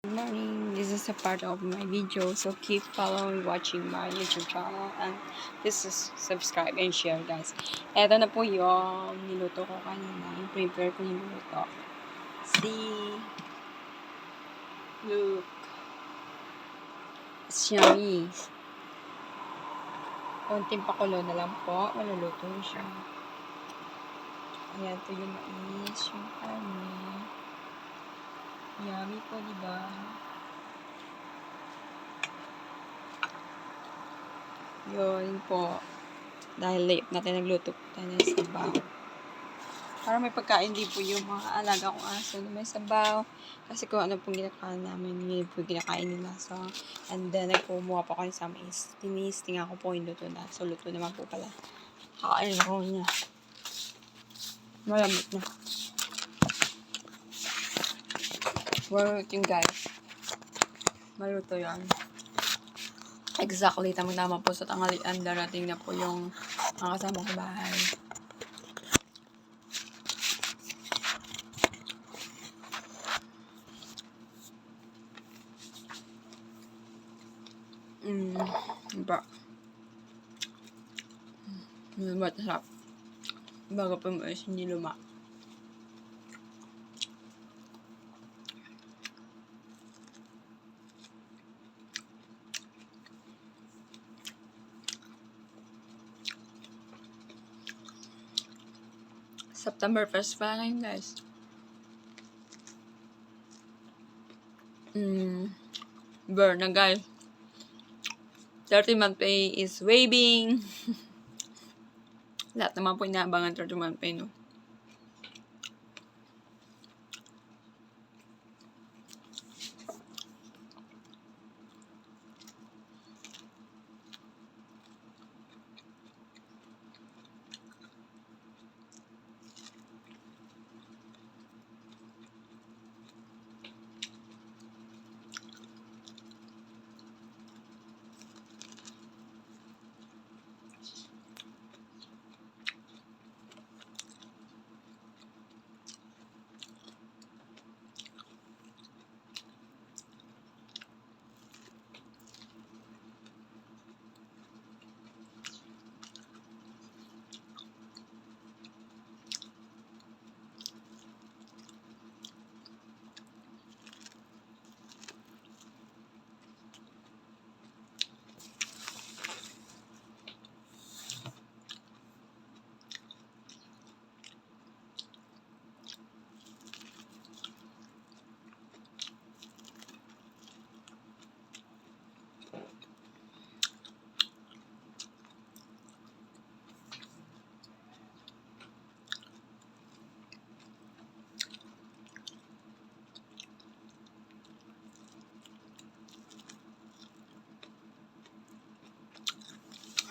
Morning, this is a part of my video, so keep following, watching my YouTube channel, and this is subscribe and share, guys. Eto na po yung niluto ko kanina, yung prepare ko niluto. See, look, it's yummy. Konting pakulo na lang po, maluluto na siya. Ayan, ito yung mais, yung karne. Yummy po, diba? Yun po. Dahil late natin nagluto po tayo ng sabaw. Para may pagkain din po yung mga alaga kong aso na may sabaw. Kasi kung ano pong ginakain namin, yun po ginakain nila. So, and then nagkumuha po kayo sa mais. Tinistingan ko po yung luto na. So, luto naman po pala. Kakain ko niya. Malamit na. Maluto yung guys. Maluto yan. Exactly, tamang-tama po sa tanghalian. Darating na po yung mga kasama ko bahay. Diba? Masarap. Bago pa mo is hindi luma. September 1st pa ngayon, guys. Burn na, guys. 30-month pay is waving. Lahat naman po inaabangan 30-month pay, no?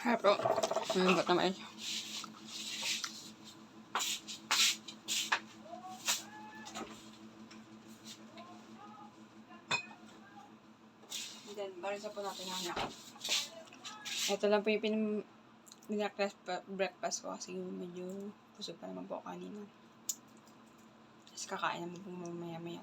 Harap po. Ba't naman yun? Then, barisa po natin ang ito lang po yung breakfast ko kasi medyo busog pa naman po kanina. Tapos kakain naman po mamaya-maya.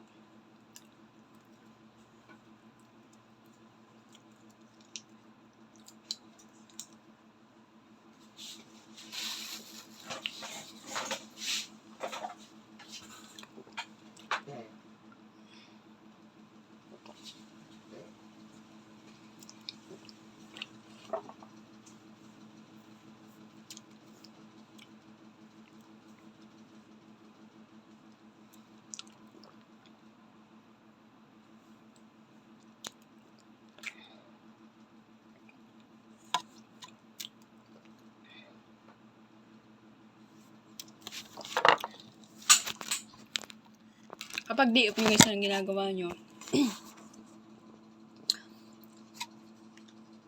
Kapag di up nyo guys ang ginagawa nyo,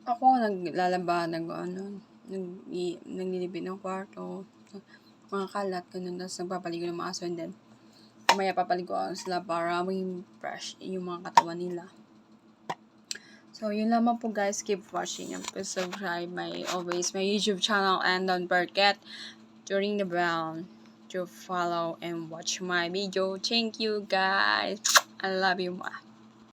ako naglalaba, naglilibid ng kwarto, mga kalat, ganun, tapos nagpapaligo ng mga aso, and then, mamaya papaligo sila para maging fresh yung mga katawan nila. So, yun lamang po guys, keep watching and please subscribe my YouTube channel, and don't forget to ring the bell to follow and watch my video. Thank you guys. I love you.